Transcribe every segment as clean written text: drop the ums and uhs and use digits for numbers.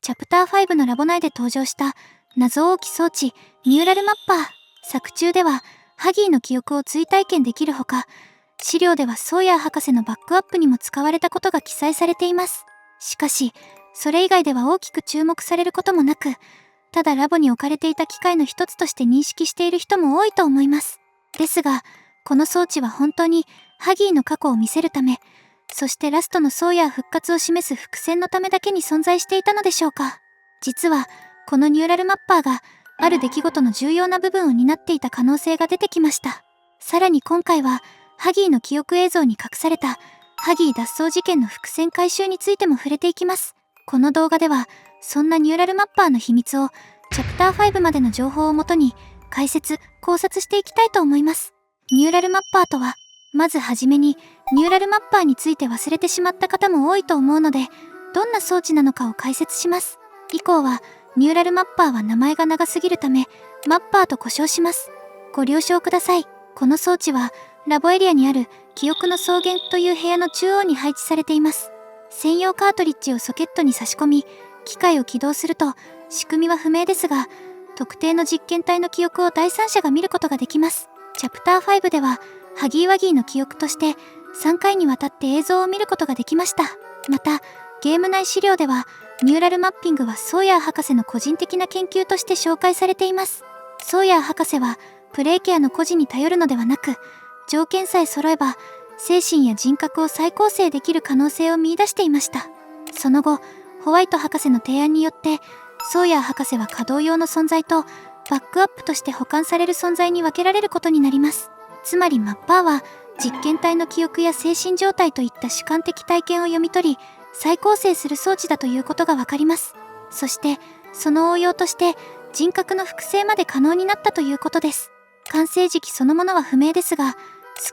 チャプター5のラボ内で登場した謎多き装置ニューラルマッパー。作中ではハギーの記憶を追体験できるほか、資料ではソーヤー博士のバックアップにも使われたことが記載されています。しかし、それ以外では大きく注目されることもなく、ただラボに置かれていた機械の一つとして認識している人も多いと思います。ですが、この装置は本当にハギーの過去を見せるため、そしてラストのソーヤー復活を示す伏線のためだけに存在していたのでしょうか。実は、このニューラルマッパーが、ある出来事の重要な部分を担っていた可能性が出てきました。さらに今回は、ハギーの記憶映像に隠された、ハギー脱走事件の伏線回収についても触れていきます。この動画では、そんなニューラルマッパーの秘密を、チャプター5までの情報をもとに、解説、考察していきたいと思います。ニューラルマッパーとは、まずはじめに、ニューラルマッパーについて忘れてしまった方も多いと思うので、どんな装置なのかを解説します。以降は、ニューラルマッパーは名前が長すぎるため、マッパーと呼称します。ご了承ください。この装置は、ラボエリアにある記憶の草原という部屋の中央に配置されています。専用カートリッジをソケットに差し込み、機械を起動すると、仕組みは不明ですが、特定の実験体の記憶を第三者が見ることができます。チャプター5では、ハギーワギーの記憶として、3回にわたって映像を見ることができました。また、ゲーム内資料では、ニューラルマッピングはソーヤー博士の個人的な研究として紹介されています。ソーヤー博士は、プレイケアの孤児に頼るのではなく、条件さえ揃えば、精神や人格を再構成できる可能性を見出していました。その後、ホワイト博士の提案によって、ソーヤー博士は稼働用の存在と、バックアップとして保管される存在に分けられることになります。つまりマッパーは、実験体の記憶や精神状態といった主観的体験を読み取り、再構成する装置だということがわかります。そして、その応用として、人格の複製まで可能になったということです。完成時期そのものは不明ですが、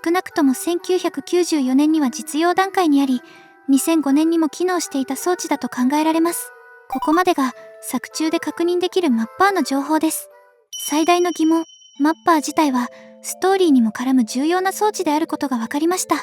少なくとも1994年には実用段階にあり、2005年にも機能していた装置だと考えられます。ここまでが作中で確認できるマッパーの情報です。最大の疑問、マッパー自体はストーリーにも絡む重要な装置であることが分かりました。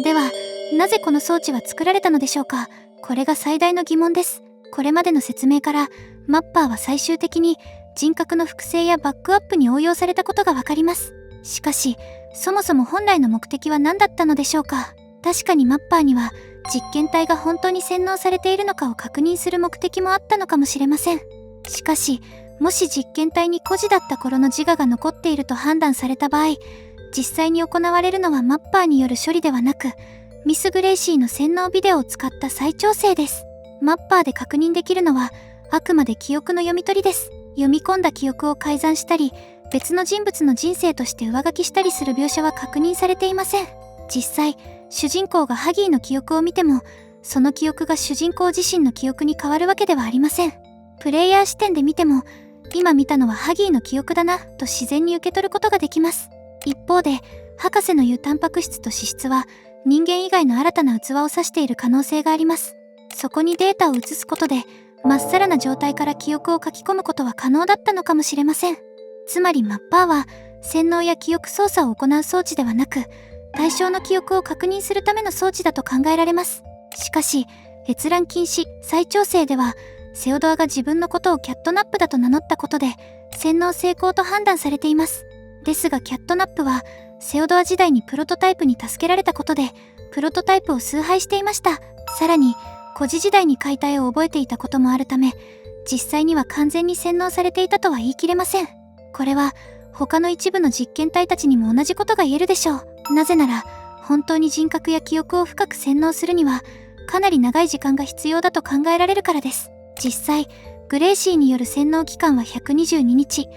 では、なぜこの装置は作られたのでしょうか。これが最大の疑問です。これまでの説明から、マッパーは最終的に人格の複製やバックアップに応用されたことが分かります。しかし、そもそも本来の目的は何だったのでしょうか。確かにマッパーには、実験体が本当に洗脳されているのかを確認する目的もあったのかもしれません。しかし、もし実験体に孤児だった頃の自我が残っていると判断された場合、実際に行われるのはマッパーによる処理ではなく、ミス・グレイシーの洗脳ビデオを使った再調整です。マッパーで確認できるのは、あくまで記憶の読み取りです。読み込んだ記憶を改ざんしたり、別の人物の人生として上書きしたりする描写は確認されていません。実際、主人公がハギーの記憶を見ても、その記憶が主人公自身の記憶に変わるわけではありません。プレイヤー視点で見ても、今見たのはハギーの記憶だな、と自然に受け取ることができます。一方で、博士の言うタンパク質と脂質は、人間以外の新たな器を指している可能性があります。そこにデータを移すことで、まっさらな状態から記憶を書き込むことは可能だったのかもしれません。つまりマッパーは、洗脳や記憶操作を行う装置ではなく、対象の記憶を確認するための装置だと考えられます。しかし、閲覧禁止、再調整では、セオドアが自分のことをキャットナップだと名乗ったことで、洗脳成功と判断されています。ですがキャットナップは、セオドア時代にプロトタイプに助けられたことで、プロトタイプを崇拝していました。さらに、孤児時代に解体を覚えていたこともあるため、実際には完全に洗脳されていたとは言い切れません。これは、他の一部の実験体たちにも同じことが言えるでしょう。なぜなら、本当に人格や記憶を深く洗脳するには、かなり長い時間が必要だと考えられるからです。実際、グレイシーによる洗脳期間は122日、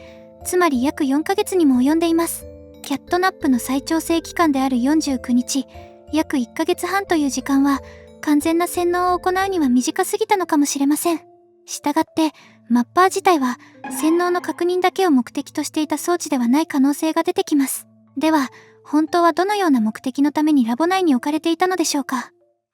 つまり約4ヶ月にも及んでいます。キャットナップの再調整期間である49日、約1ヶ月半という時間は、完全な洗脳を行うには短すぎたのかもしれません。したがって、マッパー自体は、洗脳の確認だけを目的としていた装置ではない可能性が出てきます。では、本当はどのような目的のためにラボ内に置かれていたのでしょうか。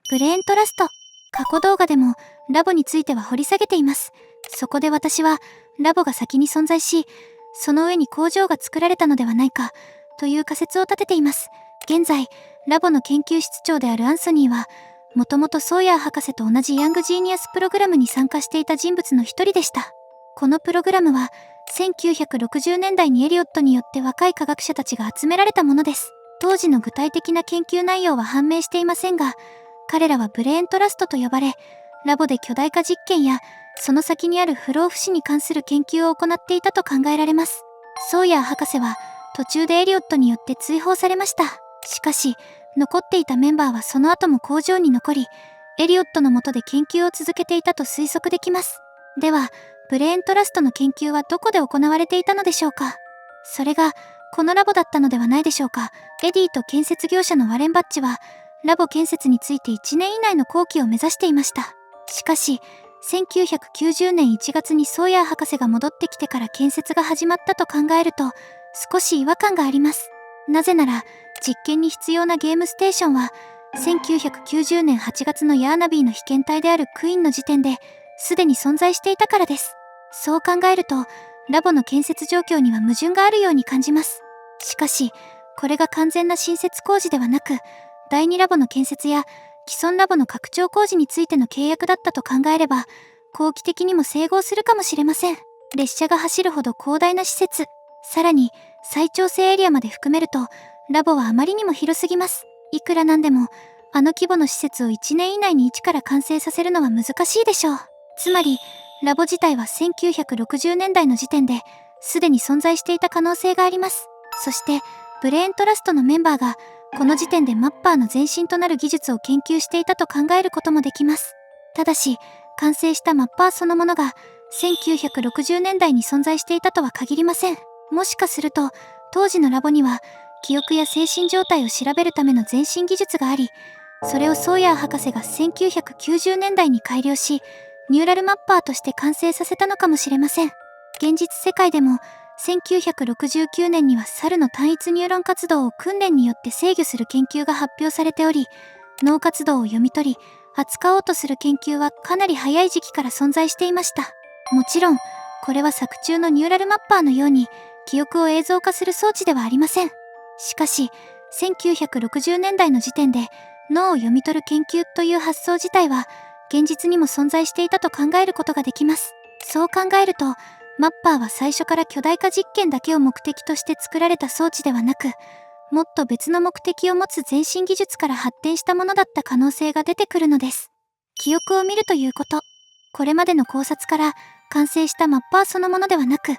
ブレーントラスト。過去動画でも、ラボについては掘り下げています。そこで私は、ラボが先に存在し、その上に工場が作られたのではないか、という仮説を立てています。現在、ラボの研究室長であるアンソニーは、もともとソーヤー博士と同じヤングジーニアスプログラムに参加していた人物の一人でした。このプログラムは1960年代にエリオットによって若い科学者たちが集められたものです。当時の具体的な研究内容は判明していませんが、彼らはブレーントラストと呼ばれ、ラボで巨大化実験やその先にある不老不死に関する研究を行っていたと考えられます。ソーヤー博士は途中でエリオットによって追放されました。しかし、残っていたメンバーはその後も工場に残り、エリオットの下で研究を続けていたと推測できます。では、ブレーントラストの研究はどこで行われていたのでしょうか。それが、このラボだったのではないでしょうか。エディと建設業者のワレン・バッジは、ラボ建設について1年以内の工期を目指していました。しかし、1990年1月にソーヤー博士が戻ってきてから建設が始まったと考えると、少し違和感があります。なぜなら、実験に必要なゲームステーションは、1990年8月のヤーナビーの被験体であるクイーンの時点で、すでに存在していたからです。そう考えると、ラボの建設状況には矛盾があるように感じます。しかし、これが完全な新設工事ではなく、第2ラボの建設や既存ラボの拡張工事についての契約だったと考えれば、後期的にも整合するかもしれません。列車が走るほど広大な施設、さらに再調整エリアまで含めると、ラボはあまりにも広すぎます。いくらなんでも、あの規模の施設を1年以内に一から完成させるのは難しいでしょう。つまり、ラボ自体は1960年代の時点ですでに存在していた可能性があります。そして、ブレーントラストのメンバーが、この時点でマッパーの前身となる技術を研究していたと考えることもできます。ただし、完成したマッパーそのものが1960年代に存在していたとは限りません。もしかすると、当時のラボには、記憶や精神状態を調べるための前身技術があり、それをソーヤー博士が1990年代に改良し、ニューラルマッパーとして完成させたのかもしれません。現実世界でも、1969年には猿の単一ニューロン活動を訓練によって制御する研究が発表されており、脳活動を読み取り、扱おうとする研究はかなり早い時期から存在していました。もちろん、これは作中のニューラルマッパーのように、記憶を映像化する装置ではありません。しかし、1960年代の時点で、脳を読み取る研究という発想自体は、現実にも存在していたと考えることができます。そう考えると、マッパーは最初から巨大化実験だけを目的として作られた装置ではなく、もっと別の目的を持つ前進技術から発展したものだった可能性が出てくるのです。記憶を見るということ。これまでの考察から完成したマッパーそのものではなく、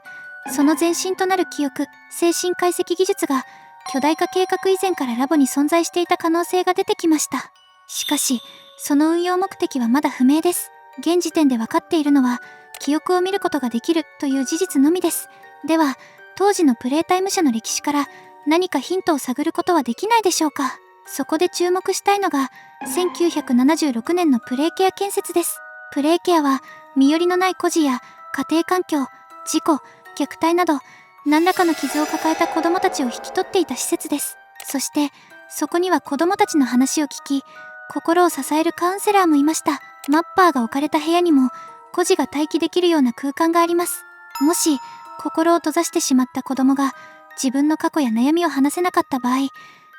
その前身となる記憶、精神解析技術が巨大化計画以前からラボに存在していた可能性が出てきました。しかし、その運用目的はまだ不明です。現時点で分かっているのは、記憶を見ることができるという事実のみです。では、当時のプレイタイム社の歴史から何かヒントを探ることはできないでしょうか。そこで注目したいのが、1976年のプレイケア建設です。プレイケアは、身寄りのない孤児や家庭環境、事故、虐待など、何らかの傷を抱えた子供たちを引き取っていた施設です。そして、そこには子供たちの話を聞き、心を支えるカウンセラーもいました。マッパーが置かれた部屋にも、孤児が待機できるような空間があります。もし、心を閉ざしてしまった子供が、自分の過去や悩みを話せなかった場合、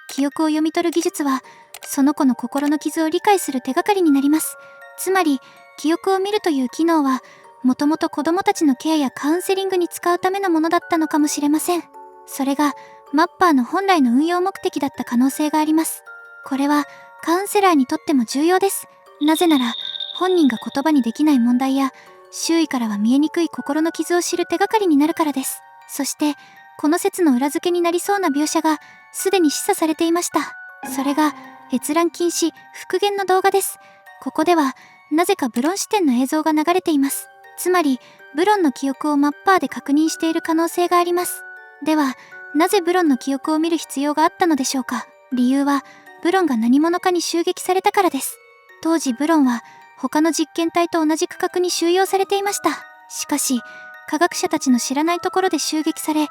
記憶を読み取る技術は、その子の心の傷を理解する手がかりになります。つまり、記憶を見るという機能は、もともと子供たちのケアやカウンセリングに使うためのものだったのかもしれません。それが、マッパーの本来の運用目的だった可能性があります。これは、カウンセラーにとっても重要です。なぜなら、本人が言葉にできない問題や、周囲からは見えにくい心の傷を知る手がかりになるからです。そして、この説の裏付けになりそうな描写が、すでに示唆されていました。それが、閲覧禁止、復元の動画です。ここでは、なぜかブロン視点の映像が流れています。つまり、ブロンの記憶をマッパーで確認している可能性があります。では、なぜブロンの記憶を見る必要があったのでしょうか。理由は、ブロンが何者かに襲撃されたからです。当時ブロンは、他の実験体と同じ区画に収容されていました。しかし、科学者たちの知らないところで襲撃され、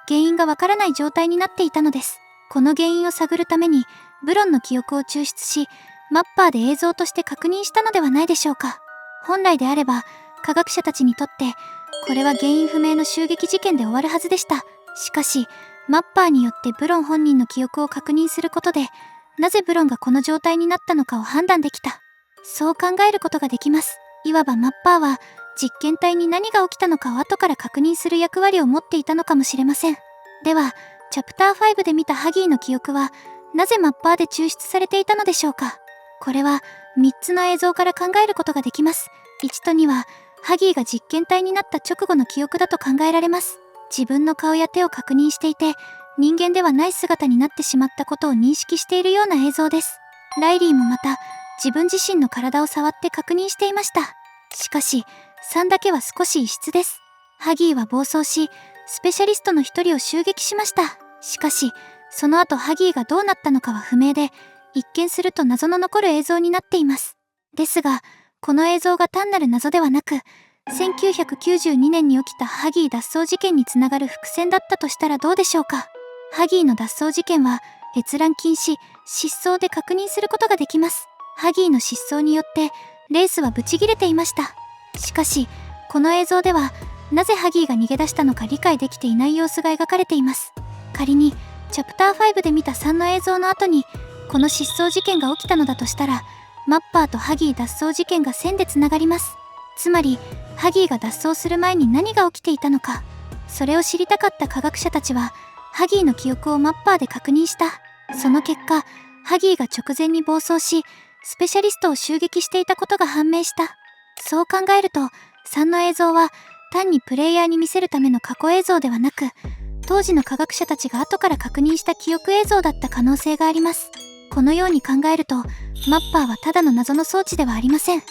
原因がわからない状態になっていたのです。この原因を探るために、ブロンの記憶を抽出し、マッパーで映像として確認したのではないでしょうか。本来であれば、科学者たちにとって、これは原因不明の襲撃事件で終わるはずでした。しかし、マッパーによってブロン本人の記憶を確認することで、なぜブロンがこの状態になったのかを判断できた。そう考えることができます。いわばマッパーは実験体に何が起きたのかを後から確認する役割を持っていたのかもしれません。では、チャプター5で見たハギーの記憶はなぜマッパーで抽出されていたのでしょうか。これは3つの映像から考えることができます。1と2はハギーが実験体になった直後の記憶だと考えられます。自分の顔や手を確認していて、人間ではない姿になってしまったことを認識しているような映像です。ライリーもまた自分自身の体を触って確認していました。しかし3だけは少し異質です。ハギーは暴走し、スペシャリストの一人を襲撃しました。しかしその後ハギーがどうなったのかは不明で、一見すると謎の残る映像になっています。ですがこの映像が単なる謎ではなく、1992年に起きたハギー脱走事件につながる伏線だったとしたらどうでしょうか。ハギーの脱走事件は閲覧禁止、失踪で確認することができます。ハギーの失踪によってレースはブチギレていました。しかしこの映像ではなぜハギーが逃げ出したのか理解できていない様子が描かれています。仮にチャプター5で見た3の映像の後にこの失踪事件が起きたのだとしたら、マッパーとハギー脱走事件が線でつながります。つまりハギーが脱走する前に何が起きていたのか、それを知りたかった科学者たちはハギーの記憶をマッパーで確認した。その結果ハギーが直前に暴走し、スペシャリストを襲撃していたことが判明した。そう考えると3の映像は単にプレイヤーに見せるための過去映像ではなく、当時の科学者たちが後から確認した記憶映像だった可能性があります。このように考えるとマッパーはただの謎の装置ではありません。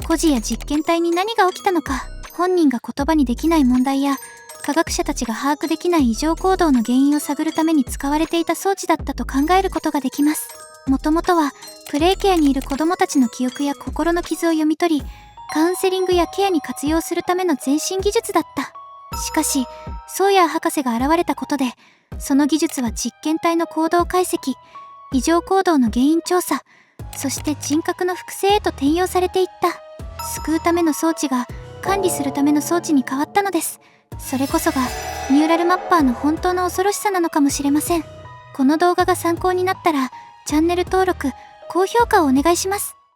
孤児や実験体に何が起きたのか、本人が言葉にできない問題や科学者たちが把握できない異常行動の原因を探るために使われていた装置だったと考えることができます。もともとはプレイケアにいる子どもたちの記憶や心の傷を読み取り、カウンセリングやケアに活用するための前進技術だった。しかしソーヤー博士が現れたことで、その技術は実験体の行動解析、異常行動の原因調査、そして人格の複製へと転用されていった。救うための装置が管理するための装置に変わったのです。それこそがニューラルマッパーの本当の恐ろしさなのかもしれません。この動画が参考になったらチャンネル登録、高評価をお願いします。